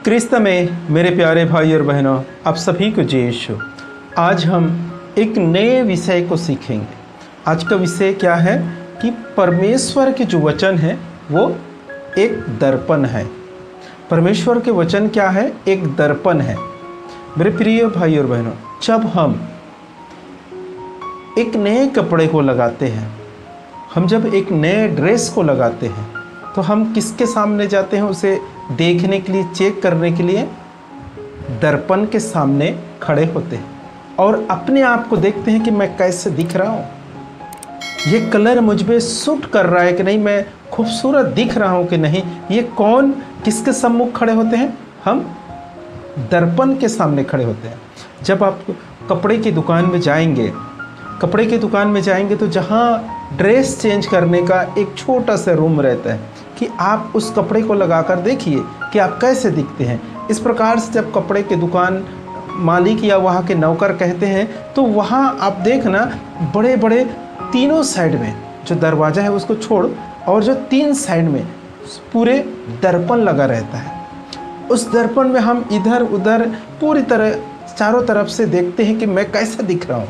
क्रिस्त में मेरे प्यारे भाई और बहनों, आप सभी को जय यीशु। आज हम एक नए विषय को सीखेंगे। आज का विषय क्या है कि परमेश्वर के जो वचन है वो एक दर्पण है। परमेश्वर के वचन क्या है? एक दर्पण है। मेरे प्रिय भाई और बहनों, जब हम एक नए कपड़े को लगाते हैं, हम जब एक नए ड्रेस को लगाते हैं, तो हम किसके सामने जाते हैं? उसे देखने के लिए, चेक करने के लिए दर्पण के सामने खड़े होते हैं और अपने आप को देखते हैं कि मैं कैसे दिख रहा हूँ, ये कलर मुझ पे सूट कर रहा है कि नहीं, मैं खूबसूरत दिख रहा हूँ कि नहीं। ये कौन किसके सम्मुख खड़े होते हैं? हम दर्पण के सामने खड़े होते हैं। जब आप कपड़े की दुकान में जाएंगे, तो जहाँ ड्रेस चेंज करने का एक छोटा सा रूम रहता है कि आप उस कपड़े को लगाकर देखिए कि आप कैसे दिखते हैं। इस प्रकार से जब कपड़े के दुकान मालिक या वहाँ के नौकर कहते हैं, तो वहाँ आप देखना बड़े बड़े तीनों साइड में जो दरवाज़ा है उसको छोड़, और जो तीन साइड में पूरे दर्पण लगा रहता है। उस दर्पण में हम इधर उधर पूरी तरह चारों तरफ से देखते हैं कि मैं कैसा दिख रहा हूँ।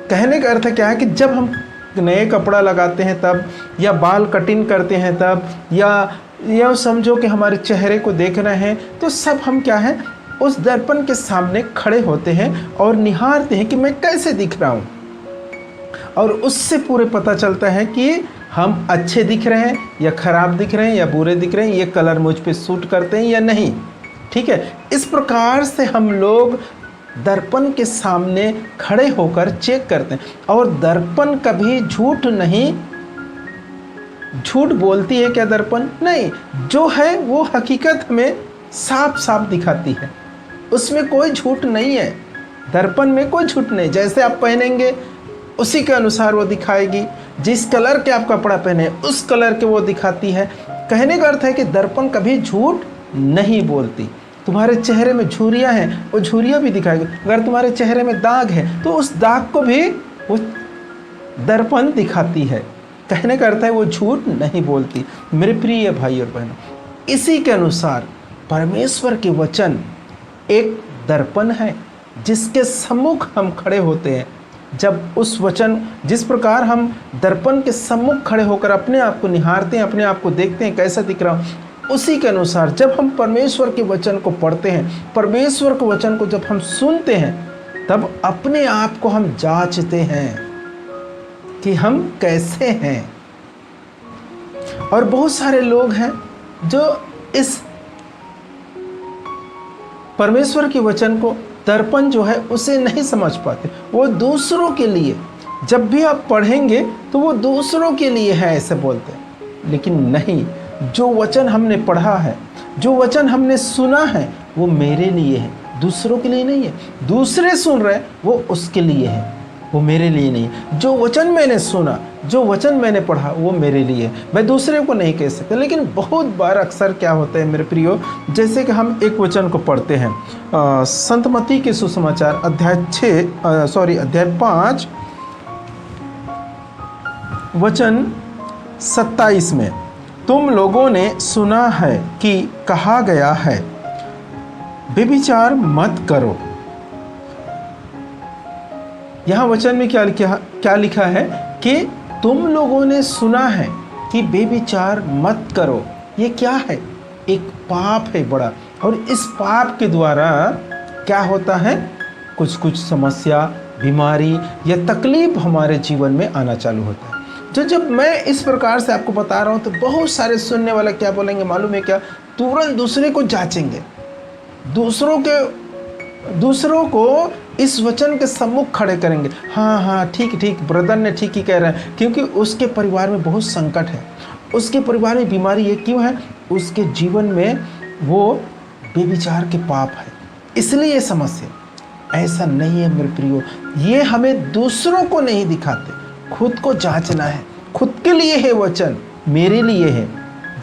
कहने का अर्थ क्या है कि जब हम नए कपड़ा लगाते हैं तब, या बाल कटिंग करते हैं तब, या समझो कि हमारे चेहरे को देखना है, तो सब हम क्या है, उस दर्पण के सामने खड़े होते हैं और निहारते हैं कि मैं कैसे दिख रहा हूँ। और उससे पूरे पता चलता है कि हम अच्छे दिख रहे हैं या खराब दिख रहे हैं या बुरे दिख रहे हैं, ये कलर मुझ पे सूट करते हैं या नहीं। ठीक है, इस प्रकार से हम लोग दर्पण के सामने खड़े होकर चेक करते हैं। और दर्पण कभी झूठ बोलती है क्या? दर्पण नहीं, जो है वो हकीकत में साफ साफ दिखाती है, उसमें कोई झूठ नहीं है। दर्पण में कोई झूठ नहीं। जैसे आप पहनेंगे उसी के अनुसार वो दिखाएगी। जिस कलर के आप कपड़ा पहने उस कलर के वो दिखाती है। कहने का अर्थ है कि दर्पण कभी झूठ नहीं बोलती। तुम्हारे चेहरे में झुर्रियाँ हैं, वो झुर्रियाँ भी दिखाएगी। अगर तुम्हारे चेहरे में दाग है तो उस दाग को भी वो दर्पण दिखाती है। कहने का अर्थ है वो झूठ नहीं बोलती। मेरे प्रिय भाई और बहनों, इसी के अनुसार परमेश्वर के वचन एक दर्पण है जिसके सम्मुख हम खड़े होते हैं। जब उस वचन, जिस प्रकार हम दर्पण के सम्मुख खड़े होकर अपने आप को निहारते हैं, अपने आप को देखते हैं कैसा दिख रहा हूँ, उसी के अनुसार जब हम परमेश्वर के वचन को पढ़ते हैं, परमेश्वर के वचन को जब हम सुनते हैं, तब अपने आप को हम जांचते हैं कि हम कैसे हैं। और बहुत सारे लोग हैं जो इस परमेश्वर के वचन को, दर्पण जो है, उसे नहीं समझ पाते। वो दूसरों के लिए, जब भी आप पढ़ेंगे तो वो दूसरों के लिए है ऐसे बोलते हैं। लेकिन नहीं, जो वचन हमने पढ़ा है, जो वचन हमने सुना है, वो मेरे लिए है, दूसरों के लिए नहीं है। दूसरे सुन रहे, वो उसके लिए है, वो मेरे लिए नहीं है। जो वचन मैंने सुना, जो वचन मैंने पढ़ा, वो मेरे लिए है, मैं दूसरे को नहीं कह सकता। लेकिन बहुत बार अक्सर क्या होता है मेरे प्रियो, जैसे कि हम एक वचन को पढ़ते हैं, संत मत्ती के सुसमाचार अध्याय 5 वचन 27 में, तुम लोगों ने सुना है कि कहा गया है, व्यभिचार मत करो। यहाँ वचन में क्या लिखा है कि तुम लोगों ने सुना है कि व्यभिचार मत करो। ये क्या है? एक पाप है बड़ा। और इस पाप के द्वारा क्या होता है? कुछ समस्या, बीमारी या तकलीफ हमारे जीवन में आना चालू होता है। जब मैं इस प्रकार से आपको बता रहा हूँ, तो बहुत सारे सुनने वाले क्या बोलेंगे मालूम है क्या? तुरंत दूसरे को जांचेंगे, दूसरों को इस वचन के सम्मुख खड़े करेंगे। हाँ, ठीक, ब्रदर ने ठीक ही कह रहे हैं, क्योंकि उसके परिवार में बहुत संकट है, उसके परिवार में बीमारी है। क्यों है? उसके जीवन में वो व्यभिचार के पाप है, इसलिए ये समस्या। ऐसा नहीं है मेरे प्रियो, ये हमें दूसरों को नहीं दिखाते, खुद को जांचना है। खुद के लिए है वचन, मेरे लिए है।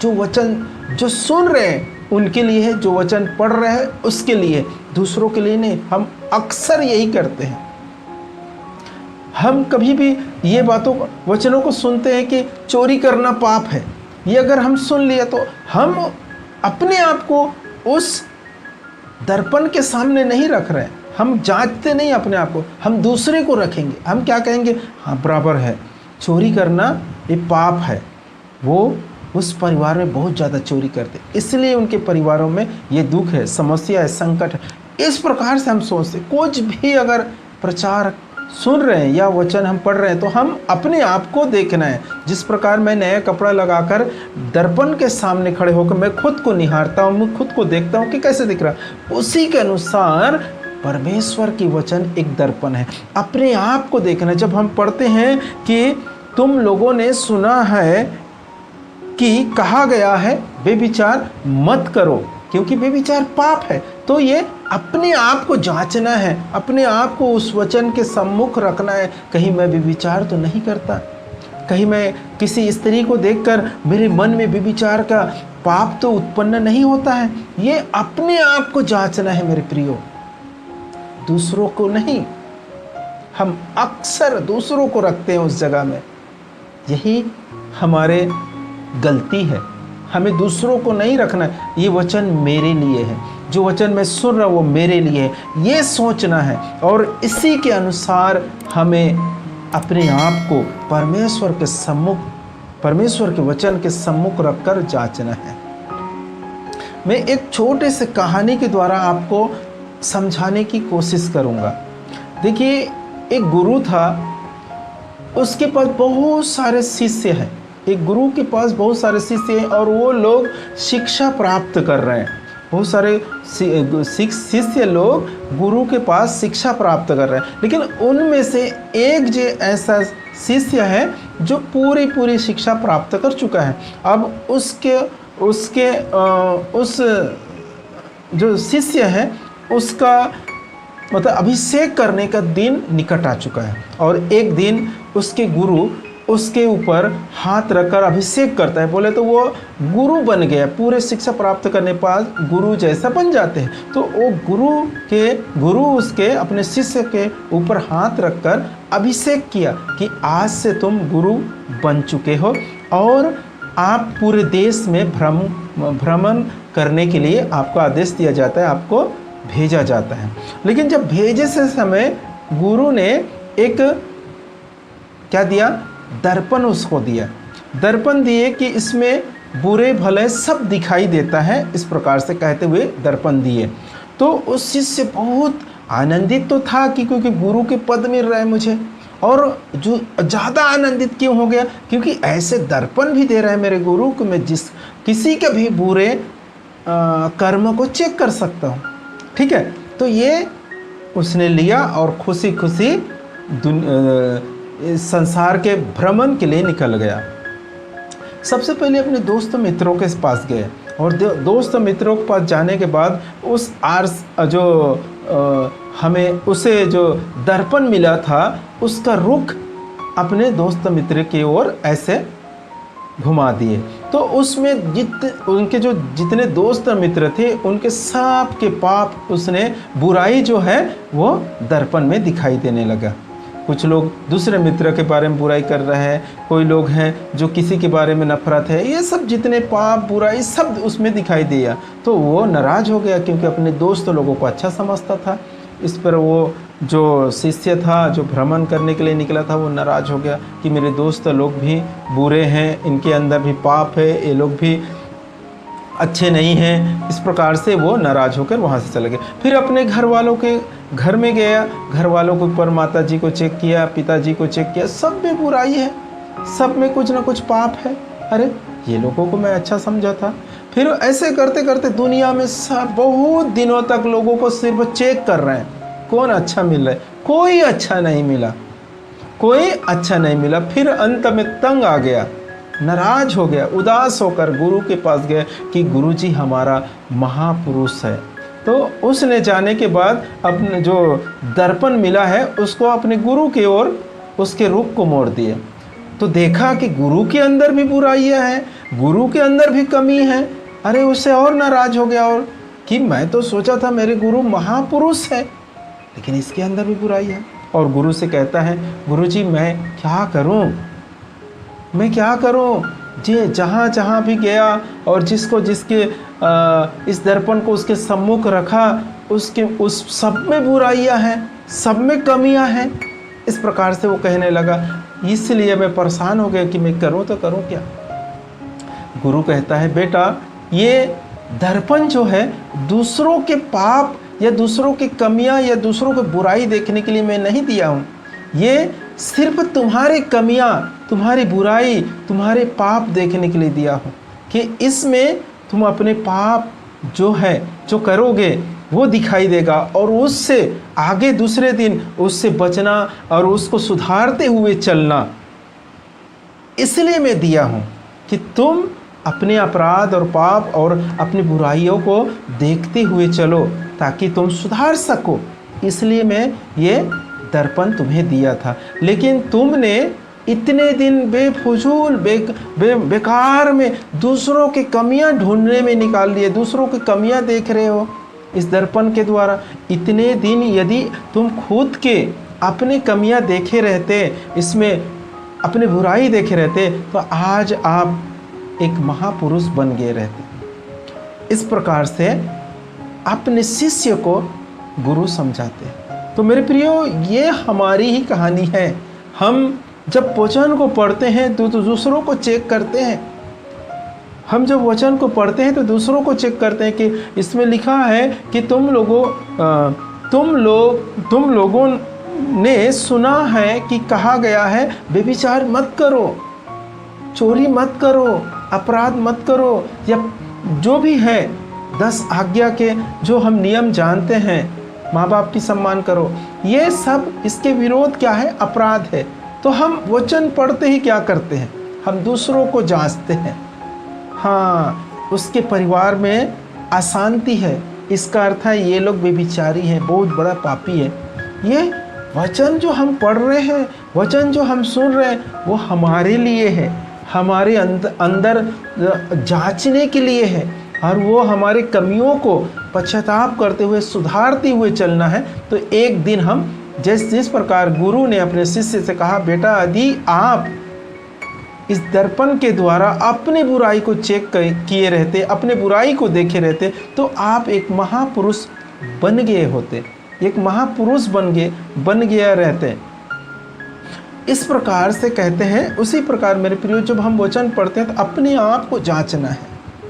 जो वचन जो सुन रहे हैं उनके लिए है, जो वचन पढ़ रहे हैं उसके लिए, दूसरों के लिए नहीं। हम अक्सर यही करते हैं। हम कभी भी ये वचनों को सुनते हैं कि चोरी करना पाप है। ये अगर हम सुन लिया तो हम अपने आप को उस दर्पण के सामने नहीं रख रहे हैं, हम जांचते नहीं अपने आप को, हम दूसरे को रखेंगे। हम क्या कहेंगे, हाँ बराबर है, चोरी करना ये पाप है। वो उस परिवार में बहुत ज़्यादा चोरी करते, इसलिए उनके परिवारों में ये दुख है, समस्या है, संकट है। इस प्रकार से हम सोचते। कुछ भी अगर प्रचार सुन रहे हैं या वचन हम पढ़ रहे हैं तो हम अपने आप को देखना है। जिस प्रकार मैं नया कपड़ा लगाकर दर्पण के सामने खड़े होकर मैं खुद को निहारता हूँ, मैं खुद को देखता हूँ कि कैसे दिख रहा, उसी के अनुसार परमेश्वर की वचन एक दर्पण है। अपने आप को देखना। जब हम पढ़ते हैं कि तुम लोगों ने सुना है कि कहा गया है व्यभिचार मत करो, क्योंकि व्यभिचार पाप है, तो ये अपने आप को जांचना है, अपने आप को उस वचन के सम्मुख रखना है। कहीं मैं व्यभिचार तो नहीं करता, कहीं मैं किसी स्त्री को देखकर मेरे मन में व्यभिचार का पाप तो उत्पन्न नहीं होता है। ये अपने आप को जांचना है मेरे प्रियो, दूसरों को नहीं। हम अक्सर दूसरों को रखते हैं उस जगह में, यही हमारे गलती है। हमें दूसरों को नहीं रखना, ये वचन मेरे लिए है, जो वचन मैं सुन रहा हूँ वो मेरे लिए है, ये सोचना है। और इसी के अनुसार हमें अपने आप को परमेश्वर के सम्मुख, परमेश्वर के वचन के सम्मुख रखकर जांचना है। मैं एक छोटे से कहानी के द्वारा आपको समझाने की कोशिश करूँगा। देखिए, एक गुरु था, उसके पास बहुत सारे शिष्य हैं। एक गुरु के पास बहुत सारे शिष्य हैं और वो लोग शिक्षा प्राप्त कर रहे हैं। बहुत सारे शिष्य लोग गुरु के पास शिक्षा प्राप्त कर रहे हैं, लेकिन उनमें से एक जो ऐसा शिष्य है जो पूरी शिक्षा प्राप्त कर चुका है। अब उस जो शिष्य है उसका मतलब अभिषेक करने का दिन निकट आ चुका है। और एक दिन उसके गुरु उसके ऊपर हाथ रखकर अभिषेक करता है। बोले तो वो गुरु बन गया, पूरे शिक्षा प्राप्त करने पास गुरु जैसा बन जाते हैं। तो वो गुरु उसके अपने शिष्य के ऊपर हाथ रखकर अभिषेक किया कि आज से तुम गुरु बन चुके हो और आप पूरे देश में भ्रमण करने के लिए आपको आदेश दिया जाता है, आपको भेजा जाता है। लेकिन जब भेजे से समय गुरु ने एक क्या दिया, दर्पण उसको दिया। दर्पण दिए कि इसमें बुरे भले सब दिखाई देता है, इस प्रकार से कहते हुए दर्पण दिए। तो उस शिष्य बहुत आनंदित तो था कि क्योंकि गुरु के पद मिल रहा है मुझे, और जो ज़्यादा आनंदित क्यों हो गया, क्योंकि ऐसे दर्पण भी दे रहा है मेरे गुरु को, मैं किसी के भी बुरे कर्म को चेक कर सकता हूँ। ठीक है, तो ये उसने लिया और खुशी खुशी संसार के भ्रमण के लिए निकल गया। सबसे पहले अपने दोस्त मित्रों के पास गए और दोस्त मित्रों के पास जाने के बाद उस हमें उसे जो दर्पण मिला था उसका रुख अपने दोस्त मित्र की ओर ऐसे घुमा दिए। तो उसमें उनके जो जितने दोस्त मित्र थे उनके सब के पाप, उसने बुराई जो है वो दर्पण में दिखाई देने लगा। कुछ लोग दूसरे मित्र के बारे में बुराई कर रहे हैं, कोई लोग हैं जो किसी के बारे में नफरत है, ये सब जितने पाप बुराई सब उसमें दिखाई दिया। तो वो नाराज़ हो गया क्योंकि अपने दोस्त लोगों को अच्छा समझता था। इस पर वो जो शिष्य था जो भ्रमण करने के लिए निकला था वो नाराज़ हो गया कि मेरे दोस्त लोग भी बुरे हैं, इनके अंदर भी पाप है, ये लोग भी अच्छे नहीं हैं। इस प्रकार से वो नाराज़ होकर वहाँ से चले गए। फिर अपने घर वालों के घर में गया, घर वालों के ऊपर माता जी को चेक किया, पिताजी को चेक किया, सब में बुराई है, सब में कुछ ना कुछ पाप है। अरे ये लोगों को मैं अच्छा समझा था। फिर ऐसे करते करते दुनिया में सब बहुत दिनों तक लोगों को सिर्फ चेक कर रहे हैं कौन अच्छा मिल रहा है, कोई अच्छा नहीं मिला, कोई अच्छा नहीं मिला। फिर अंत में तंग आ गया, नाराज हो गया, उदास होकर गुरु के पास गया कि गुरुजी हमारा महापुरुष है। तो उसने जाने के बाद अपने जो दर्पण मिला है उसको अपने गुरु की ओर उसके रुख को मोड़ दिए। तो देखा कि गुरु के अंदर भी बुराइयां हैं, गुरु के अंदर भी कमी है। अरे उससे और नाराज हो गया और कि मैं तो सोचा था मेरे गुरु महापुरुष है, लेकिन इसके अंदर भी बुराई है। और गुरु से कहता है, गुरुजी मैं क्या करूं, मैं क्या करूं जी। जहाँ जहाँ भी गया और जिसको जिसके इस दर्पण को उसके सम्मुख रखा, उस सब में बुराइयां हैं, सब में कमियां हैं। इस प्रकार से वो कहने लगा। इसलिए मैं परेशान हो गया कि मैं करूं तो करूं क्या। गुरु कहता है, बेटा ये दर्पण जो है दूसरों के पाप या दूसरों की कमियां या दूसरों की बुराई देखने के लिए मैं नहीं दिया हूँ। ये सिर्फ तुम्हारे कमियां, तुम्हारी बुराई, तुम्हारे पाप देखने के लिए दिया हूँ कि इसमें तुम अपने पाप जो करोगे वो दिखाई देगा और उससे आगे दूसरे दिन उससे बचना और उसको सुधारते हुए चलना। इसलिए मैं दिया हूँ कि तुम अपने अपराध और पाप और अपनी बुराइयों को देखते हुए चलो ताकि तुम सुधार सको। इसलिए मैं ये दर्पण तुम्हें दिया था। लेकिन तुमने इतने दिन बेफजूल बेकार में दूसरों की कमियां ढूंढने में निकाल दिए, दूसरों की कमियां देख रहे हो इस दर्पण के द्वारा। इतने दिन यदि तुम खुद के अपने कमियां देखे रहते, इसमें अपनी बुराई देखे रहते, तो आज आप एक महापुरुष बन गए रहते। इस प्रकार से अपने शिष्य को गुरु समझाते हैं। तो मेरे प्रियो, ये हमारी ही कहानी है। हम जब वचन को पढ़ते हैं तो दूसरों को चेक करते हैं। हम जब वचन को पढ़ते हैं तो दूसरों को चेक करते हैं कि इसमें लिखा है कि तुम लोगों ने सुना है कि कहा गया है व्यभिचार मत करो, चोरी मत करो, अपराध मत करो, या जो भी है 10 आज्ञा के जो हम नियम जानते हैं, माँ बाप की सम्मान करो, ये सब इसके विरोध क्या है? अपराध है। तो हम वचन पढ़ते ही क्या करते हैं? हम दूसरों को जांचते हैं। हाँ, उसके परिवार में अशांति है, इसका अर्थ है ये लोग व्यभिचारी हैं, बहुत बड़ा पापी है। ये वचन जो हम पढ़ रहे हैं, वचन जो हम सुन रहे हैं, वो हमारे लिए है, हमारे अंदर जांचने के लिए है, और वो हमारे कमियों को पश्चाताप करते हुए सुधारते हुए चलना है। तो एक दिन हम जिस प्रकार गुरु ने अपने शिष्य से कहा, बेटा यदि आप इस दर्पण के द्वारा अपनी बुराई को चेक किए रहते, अपने बुराई को देखे रहते, तो आप एक महापुरुष बन गए होते, एक महापुरुष बन गया रहते। इस प्रकार से कहते हैं। उसी प्रकार मेरे प्रियो, जब हम वचन पढ़ते हैं तो अपने आप को जांचना है,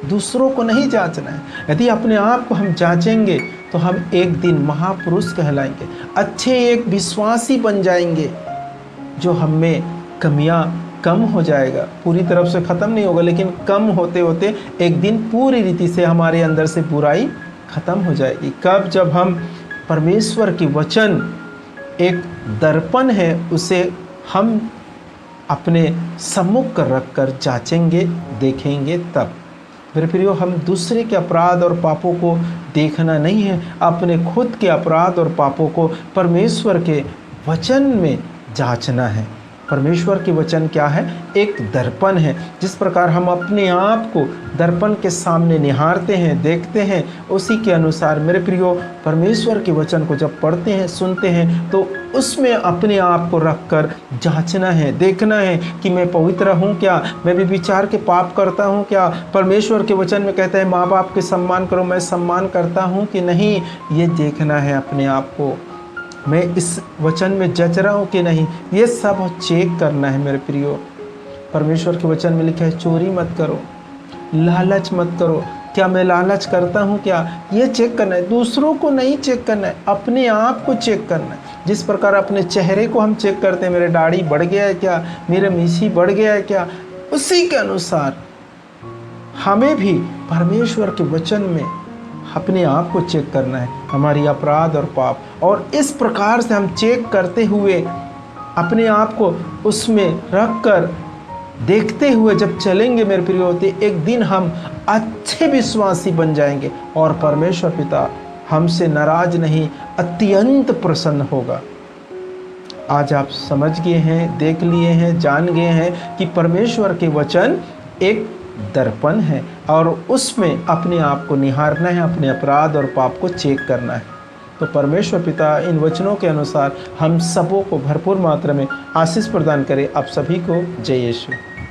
दूसरों को नहीं जांचना है। यदि अपने आप को हम जांचेंगे तो हम एक दिन महापुरुष कहलाएंगे, अच्छे एक विश्वासी बन जाएंगे। जो हम में कमियां कम हो जाएगा, पूरी तरफ से ख़त्म नहीं होगा, लेकिन कम होते होते एक दिन पूरी रीति से हमारे अंदर से बुराई ख़त्म हो जाएगी। कब? जब हम परमेश्वर की वचन एक दर्पण है, उसे हम अपने सम्मुख कर रख कर जांचेंगे, देखेंगे। तब मेरे प्रियो, हम दूसरे के अपराध और पापों को देखना नहीं है, अपने खुद के अपराध और पापों को परमेश्वर के वचन में जांचना है। परमेश्वर की वचन क्या है? एक दर्पण है। जिस प्रकार हम अपने आप को दर्पण के सामने निहारते हैं, देखते हैं, उसी के अनुसार मेरे प्रियो परमेश्वर के वचन को जब पढ़ते हैं, सुनते हैं, तो उसमें अपने आप को रख कर जाँचना है, देखना है कि मैं पवित्र हूँ क्या, मैं भी विचार के पाप करता हूँ क्या। परमेश्वर के वचन में कहता है माँ बाप के सम्मान करो, मैं सम्मान करता हूँ कि नहीं, ये देखना है अपने आप को। मैं इस वचन में जज रहा हूँ कि नहीं, ये सब चेक करना है मेरे प्रियो। परमेश्वर के वचन में लिखा है चोरी मत करो, लालच मत करो, क्या मैं लालच करता हूँ क्या, ये चेक करना है। दूसरों को नहीं चेक करना है, अपने आप को चेक करना है। जिस प्रकार अपने चेहरे को हम चेक करते हैं, मेरे दाढ़ी बढ़ गया है क्या, मेरा मीछी बढ़ गया है क्या, उसी के अनुसार हमें भी परमेश्वर के वचन में अपने आप को चेक करना है, हमारी अपराध और पाप। और इस प्रकार से हम चेक करते हुए अपने आप को उसमें रख कर देखते हुए जब चलेंगे मेरे प्रिय होते, एक दिन हम अच्छे विश्वासी बन जाएंगे और परमेश्वर पिता हमसे नाराज नहीं, अत्यंत प्रसन्न होगा। आज आप समझ गए हैं, देख लिए हैं, जान गए हैं कि परमेश्वर के वचन एक दर्पण है और उसमें अपने आप को निहारना है, अपने अपराध और पाप को चेक करना है। तो परमेश्वर पिता इन वचनों के अनुसार हम सबों को भरपूर मात्रा में आशीष प्रदान करे। आप सभी को जय यीशु।